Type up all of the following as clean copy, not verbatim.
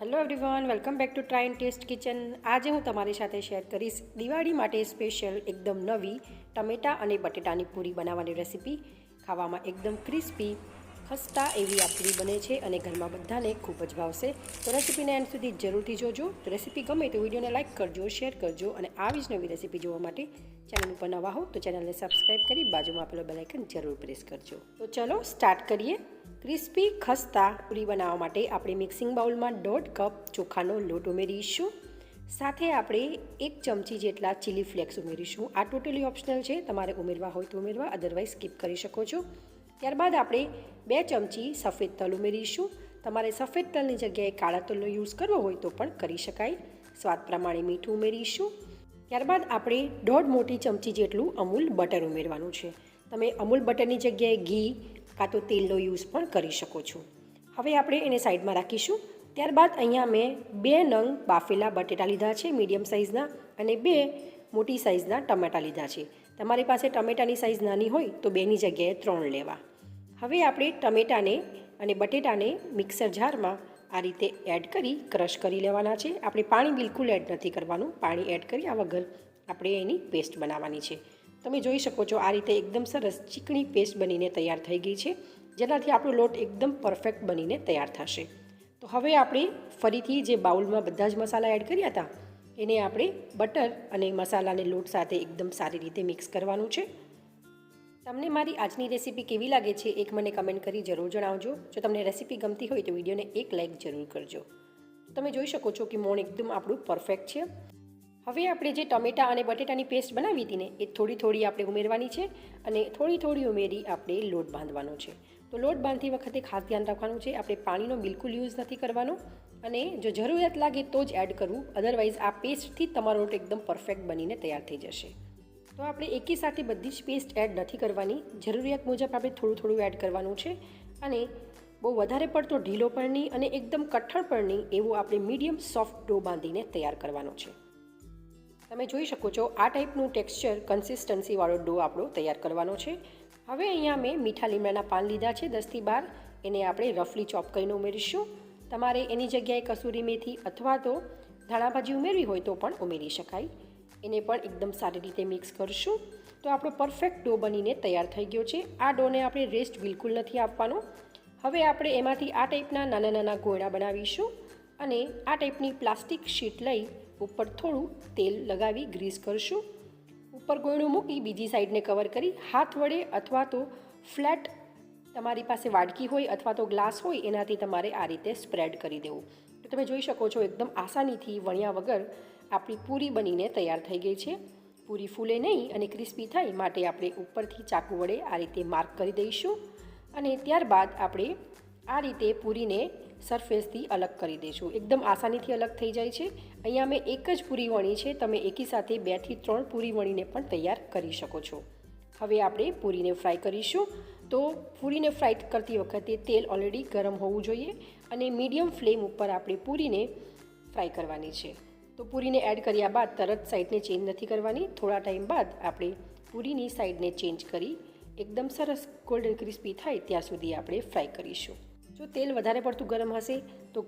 Hello everyone, welcome back to try and taste kitchen. આજે હું તમારી સાથે શેર કરીશ દિવાળી માટે સ્પેશિયલ એકદમ નવી ટમેટાં અને બટેટાની પૂરી બનાવવાની રેસીપી. ખાવામાં એકદમ ક્રિસ્પી ખસ્તા એવી આ પૂરી બને છે અને ઘરમાં બધાને ખૂબ જ ભાવશે. તો રેસીપીને એન્ડ સુધી જરૂરથી જોજો. તો રેસીપી ગમે તો વિડીયોને લાઇક કરજો, શેર કરજો અને આવી જ નવી રેસીપી જોવા માટે ચેનલ ઉપર નવા હો તો ચેનલને સબસ્ક્રાઈબ કરી બાજુમાં આપેલો બેલ આઇકન જરૂર પ્રેસ કરજો. તો ચલો સ્ટાર્ટ કરીએ. ક્રિસ્પી ખસ્તા પૂરી બનાવવા માટે આપણે મિક્સિંગ બાઉલમાં 1.5 કપ ચોખાનો લોટ ઉમેરીશું. સાથે આપણે 1 ચમચી જેટલા ચીલી ફ્લેક્સ ઉમેરીશું. આ ટોટલી ઓપ્શનલ છે, તમારે ઉમેરવા હોય તો ઉમેરવા, અદરવાઇઝ સ્કીપ કરી શકો છો. ત્યારબાદ આપણે 2 ચમચી સફેદ તલ ઉમેરીશું. તમારે સફેદ તલની જગ્યાએ કાળા તલનો યુઝ કરવો હોય તો પણ કરી શકાય. સ્વાદ પ્રમાણે મીઠું ઉમેરીશું. ત્યારબાદ આપણે 1.5 મોટી ચમચી જેટલું અમૂલ બટર ઉમેરવાનું છે. તમે અમૂલ બટરની જગ્યાએ ઘી કાં તો તેલનો યુઝ પણ કરી શકો છો. હવે આપણે એને સાઈડમાં રાખીશું. ત્યારબાદ અહીંયા મેં 2 નંગ બાફેલા બટેટા લીધા છે મીડિયમ સાઇઝના અને 2 મોટી સાઇઝના ટમેટાં લીધા છે. તમારી પાસે ટમેટાની સાઇઝ નાની હોય તો 2ની જગ્યાએ 3 લેવા. હવે આપણે ટમેટાને અને બટેટાને મિક્સર જારમાં આ રીતે એડ કરી ક્રશ કરી લેવાના છે. આપણે પાણી બિલકુલ એડ નથી કરવાનું. પાણી એડ કર્યા વગર આપણે એની પેસ્ટ બનાવવાની છે. તમે જોઈ શકો છો આ રીતે એકદમ સરસ ચીકણી પેસ્ટ બનીને તૈયાર થઈ ગઈ છે, જેનાથી આપણો લોટ એકદમ પરફેક્ટ બનીને તૈયાર થશે. તો હવે આપણે ફરીથી જે બાઉલમાં બધા જ મસાલા એડ કર્યા હતા એને આપણે બટર અને મસાલાને લોટ સાથે એકદમ સારી રીતે મિક્સ કરવાનું છે. તમને મારી આજની રેસીપી કેવી લાગે છે એક મને કમેન્ટ કરી જરૂર જણાવજો. જો તમને રેસીપી ગમતી હોય તો વિડીયોને એક લાઇક જરૂર કરજો. તમે જોઈ શકો છો કે મોણ એકદમ આપણું પરફેક્ટ છે. હવે આપણે જે ટમેટાં અને બટેટાની પેસ્ટ બનાવી હતી ને એ થોડી આપણે ઉમેરવાની છે અને થોડી ઉમેરી આપણે લોટ બાંધવાનો છે. તો લોટ બાંધતી વખતે ખાસ ધ્યાન રાખવાનું છે, આપણે પાણીનો બિલકુલ યુઝ નથી કરવાનો અને જો જરૂરિયાત લાગે તો જ એડ કરવું, અદરવાઇઝ આ પેસ્ટથી તમારો લોટ એકદમ પરફેક્ટ બનીને તૈયાર થઈ જશે. તો આપણે એકી સાથે બધી જ પેસ્ટ એડ નથી કરવાની, જરૂરિયાત મુજબ આપણે થોડું એડ કરવાનું છે અને બહુ વધારે પડતો ઢીલો પણ નહીં અને એકદમ કઠણ પણ નહીં, એવો આપણે મીડિયમ સોફ્ટ ડો બાંધીને તૈયાર કરવાનો છે. તમે જોઈ શકો છો આ ટાઈપનું ટેક્સચર કન્સિસ્ટન્સીવાળો ડો આપણો તૈયાર કરવાનો છે. હવે અહીંયા મેં મીઠા લીમડાના પાન લીધા છે 10થી 12, એને આપણે રફલી ચોપ કરીને ઉમેરીશું. તમારે એની જગ્યાએ કસૂરી મેથી અથવા તો ધાણાભાજી ઉમેરવી હોય તો પણ ઉમેરી શકાય. એને પણ એકદમ સારી રીતે મિક્સ કરશું. તો આપણો પરફેક્ટ ડો બનીને તૈયાર થઈ ગયો છે. આ ડોને આપણે રેસ્ટ બિલકુલ નથી આપવાનો. હવે આપણે એમાંથી આ ટાઈપના નાના ગોળા બનાવીશું અને આ ટાઈપની પ્લાસ્ટિક શીટ લઈ ઉપર થોડું તેલ લગાવી ગ્રીસ કરશું. ઉપર ગોળું મૂકી બીજી સાઈડને કવર કરી હાથ વડે અથવા તો ફ્લેટ તમારી પાસે વાડકી હોય અથવા તો ગ્લાસ હોય એનાથી તમારે આ રીતે સ્પ્રેડ કરી દેવું. તો તમે જોઈ શકો છો એકદમ આસાનીથી વણ્યા વગર આપણી પૂરી બનીને તૈયાર થઈ ગઈ છે. પૂરી ફૂલે નહીં અને ક્રિસ્પી થાય માટે આપણે ઉપરથી ચાકુ વડે આ રીતે માર્ક કરી દઈશું અને ત્યારબાદ આપણે આ રીતે પૂરીને સરફેસથી અલગ કરી દઈશું. એકદમ આસાનીથી અલગ થઈ જાય છે. અહીંયા મેં એક જ પૂરી વણી છે, તમે એકી સાથે 2 થી 3 પૂરી વણીને પણ તૈયાર કરી શકો છો. હવે આપણે પૂરીને ફ્રાય કરીશું. તો પૂરીને ફ્રાય કરતી વખતે તેલ ઓલરેડી ગરમ હોવું જોઈએ અને મીડિયમ ફ્લેમ ઉપર આપણે પૂરીને ફ્રાય કરવાની છે. તો પૂરીને એડ કર્યા બાદ તરત સાઈડને ચેન્જ નથી કરવાની. થોડા ટાઈમ બાદ આપણે પૂરીની સાઈડને ચેન્જ કરી એકદમ સરસ ગોલ્ડન ક્રિસ્પી થાય ત્યાં સુધી આપણે ફ્રાય કરીશું. જો તેલ વધારે પડતું ગરમ હશે તો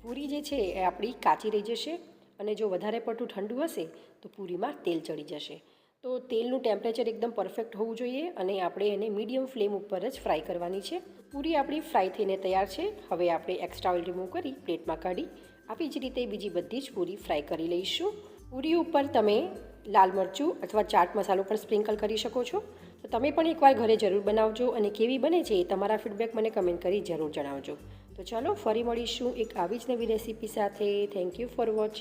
પૂરી જે છે એ આપણી કાચી રહી જશે અને જો વધારે પડતું ઠંડુ હશે તો પૂરીમાં તેલ ચડી જશે. તો તેલનું ટેમ્પરેચર એકદમ પરફેક્ટ હોવું જોઈએ અને આપણે એને મીડિયમ ફ્લેમ ઉપર જ ફ્રાય કરવાની છે. પૂરી આપણી ફ્રાય થઈને તૈયાર છે. હવે આપણે એક્સ્ટ્રા ઓઇલ રિમૂવ કરી પ્લેટમાં કાઢી આવી જ રીતે બીજી બધી જ પૂરી ફ્રાય કરી લઈશું. પૂરી ઉપર તમે લાલ મરચું અથવા ચાટ મસાલો પણ સ્પ્રિંકલ કરી શકો છો. તો તમે પણ એકવાર ઘરે જરૂર બનાવજો અને કેવી બને છે એ તમારા ફીડબેક મને કમેન્ટ કરી જરૂર જણાવજો. તો ચાલો ફરી મળીશું એક આવી જ નવી રેસીપી સાથે. Thank you for watching.